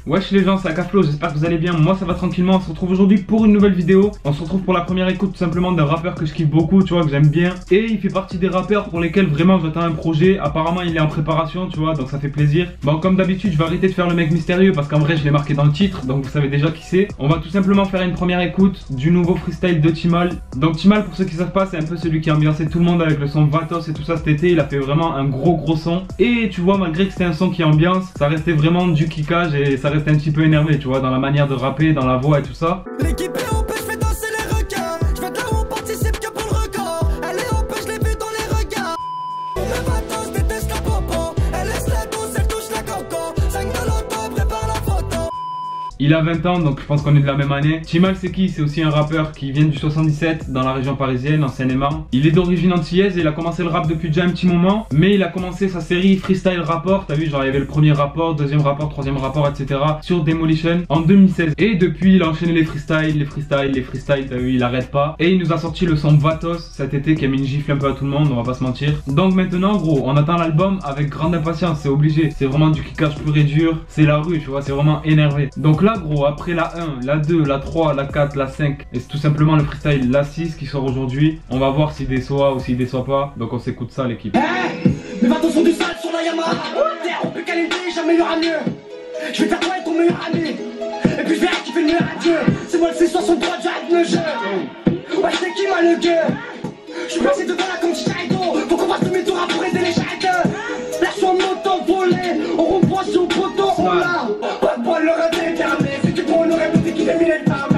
Wesh les gens, c'est Akaflo, j'espère que vous allez bien, moi ça va tranquillement. On se retrouve aujourd'hui pour une nouvelle vidéo. On se retrouve pour la première écoute tout simplement d'un rappeur que je kiffe beaucoup, tu vois, que j'aime bien. Et il fait partie des rappeurs pour lesquels vraiment j'attends un projet. Apparemment il est en préparation, tu vois, donc ça fait plaisir. Bon, comme d'habitude je vais arrêter de faire le mec mystérieux parce qu'en vrai je l'ai marqué dans le titre, donc vous savez déjà qui c'est. On va tout simplement faire une première écoute du nouveau freestyle de Timal. Donc Timal, pour ceux qui savent pas, c'est un peu celui qui a ambiancé tout le monde avec le son Vatos et tout ça cet été. Il a fait vraiment un gros son. Et tu vois, malgré que c'était un son qui ambiance, ça restait vraiment du kickage et ça restait un petit peu énervé, tu vois, dans la manière de rapper, dans la voix et tout ça. L'équipe est en paix, je fais danser les requins. Je vais de là où on participe que pour le record. Elle est en paix, je l'ai vu dans les regards. Le Vatos déteste la popo. Elle laisse la douce, elle touche la coco. 5 de l'auto, prépare la photo. Il a 20 ans, donc je pense qu'on est de la même année. Timal, c'est qui? C'est aussi un rappeur qui vient du 77 dans la région parisienne, en Seine-et-Marne. Il est d'origine antillaise et il a commencé le rap depuis déjà un petit moment. Mais il a commencé sa série Freestyle Rapport. T'as vu, genre il y avait le premier rapport, deuxième rapport, troisième rapport, etc. sur Demolition en 2016. Et depuis, il a enchaîné les freestyles. T'as vu, il arrête pas. Et il nous a sorti le son Vatos cet été qui a mis une gifle un peu à tout le monde, on va pas se mentir. Donc maintenant, gros, on attend l'album avec grande impatience, c'est obligé. C'est vraiment du kickage pur et dur. C'est la rue, tu vois, c'est vraiment énervé. Donc là, gros, après la 1, la 2, la 3, la 4, la 5 et c'est tout simplement le freestyle la 6 qui sort aujourd'hui. On va voir s'il déçoit ou s'il déçoit pas. Donc on s'écoute ça l'équipe. Hey, mes bateaux sont du sale sur la Yamaha. On peut qualité, jamais il y aura mieux. Je vais faire quoi être ton meilleur ami. Et puis je verrai qui fait le meilleur adieu. C'est moi le C63, j'arrête le jeu. Ouais, c'est qui moi le gueux. Je suis passé devant là comme Chicago. Faut qu'on fasse demi-tour pour aider les charrettes. Là je suis en moto volé. On revoit sur le poteau, on l'a. Pas de bol, le rêve est fermé. On aurait douté qu'il ait mis les femmes.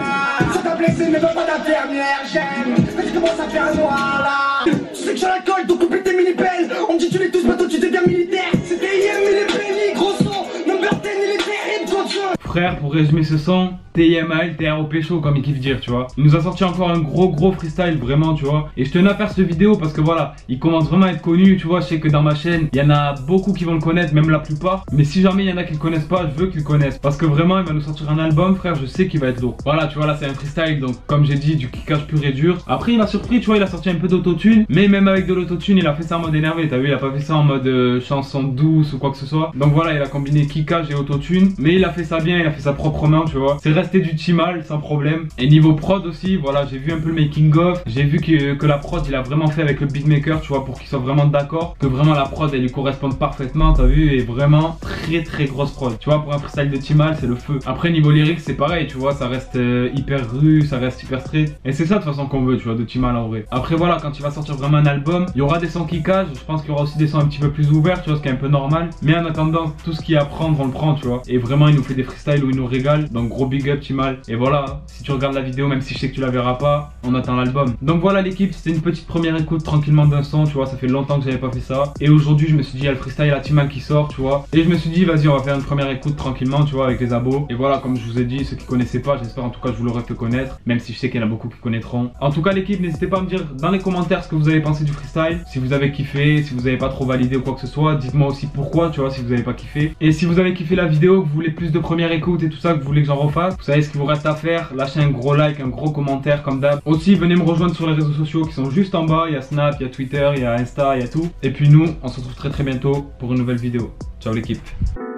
Ça t'a blessé mais pas d'infirmière. J'aime mais tu commences à faire noir là. Tu sais que j'ai la colle donc coupe tes mini-pelles. On me dit tu les tous bateaux tu deviens militaire. C'était hier mais les bénis gros son. Number 10 il est terrible gros Dieu. Frère, pour résumer ce son, TIMAL, TRO Pécho comme il kiffe dire, tu vois. Il nous a sorti encore un gros freestyle, vraiment, tu vois. Et je tenais à faire cette vidéo parce que voilà, il commence vraiment à être connu, tu vois. Je sais que dans ma chaîne, il y en a beaucoup qui vont le connaître, même la plupart. Mais si jamais il y en a qui le connaissent pas, je veux qu'ils le connaissent. Parce que vraiment, il va nous sortir un album, frère, je sais qu'il va être lourd. Voilà, tu vois, là c'est un freestyle, donc comme j'ai dit, du kickage pur et dur. Après, il m'a surpris, tu vois, il a sorti un peu d'autotune. Mais même avec de l'autotune, il a fait ça en mode énervé, t'as vu, il a pas fait ça en mode chanson douce ou quoi que ce soit. Donc voilà, il a combiné kickage et autotune. Mais il a fait ça bien, il a fait ça proprement, tu vois. C'est resté du Timal sans problème. Et niveau prod aussi, voilà, j'ai vu un peu le making of. J'ai vu que la prod il a vraiment fait avec le beatmaker, tu vois, pour qu'il soit vraiment d'accord, que vraiment la prod elle lui corresponde parfaitement, t'as vu, et vraiment très grosse prod. Tu vois, pour un freestyle de Timal, c'est le feu. Après niveau lyrique, c'est pareil, tu vois, ça reste hyper rue, ça reste hyper street. Et c'est ça de toute façon qu'on veut, tu vois, de Timal en vrai. Après voilà, quand il va sortir vraiment un album, il y aura des sons qui cachent, je pense qu'il y aura aussi des sons un petit peu plus ouverts, tu vois, ce qui est un peu normal. Mais en attendant, tout ce qu'il y a à prendre, on le prend, tu vois. Et vraiment, il nous fait des freestyles où il nous régale. Donc gros big up Timal. Et voilà, si tu regardes la vidéo, même si je sais que tu la verras pas, on attend l'album. Donc voilà l'équipe, c'était une petite première écoute tranquillement d'un son, tu vois, ça fait longtemps que j'avais pas fait ça. Et aujourd'hui je me suis dit, il y a le freestyle à Timal qui sort, tu vois. Et je me suis dit, vas-y, on va faire une première écoute tranquillement, tu vois, avec les abos. Et voilà, comme je vous ai dit, ceux qui connaissaient pas, j'espère en tout cas que je vous l'aurais fait connaître, même si je sais qu'il y en a beaucoup qui connaîtront. En tout cas l'équipe, n'hésitez pas à me dire dans les commentaires ce que vous avez pensé du freestyle, si vous avez kiffé, si vous avez pas trop validé ou quoi que ce soit. Dites-moi aussi pourquoi, tu vois, si vous avez pas kiffé. Et si vous avez kiffé la vidéo, que vous voulez plus de première écoute et tout ça, que vous voulez que j'en refasse, vous savez ce qu'il vous reste à faire, lâchez un gros like, un gros commentaire comme d'hab. Aussi venez me rejoindre sur les réseaux sociaux qui sont juste en bas, il y a Snap, il y a Twitter, il y a Insta, il y a tout. Et puis nous, on se retrouve très bientôt pour une nouvelle vidéo. Ciao l'équipe.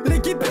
L'équipe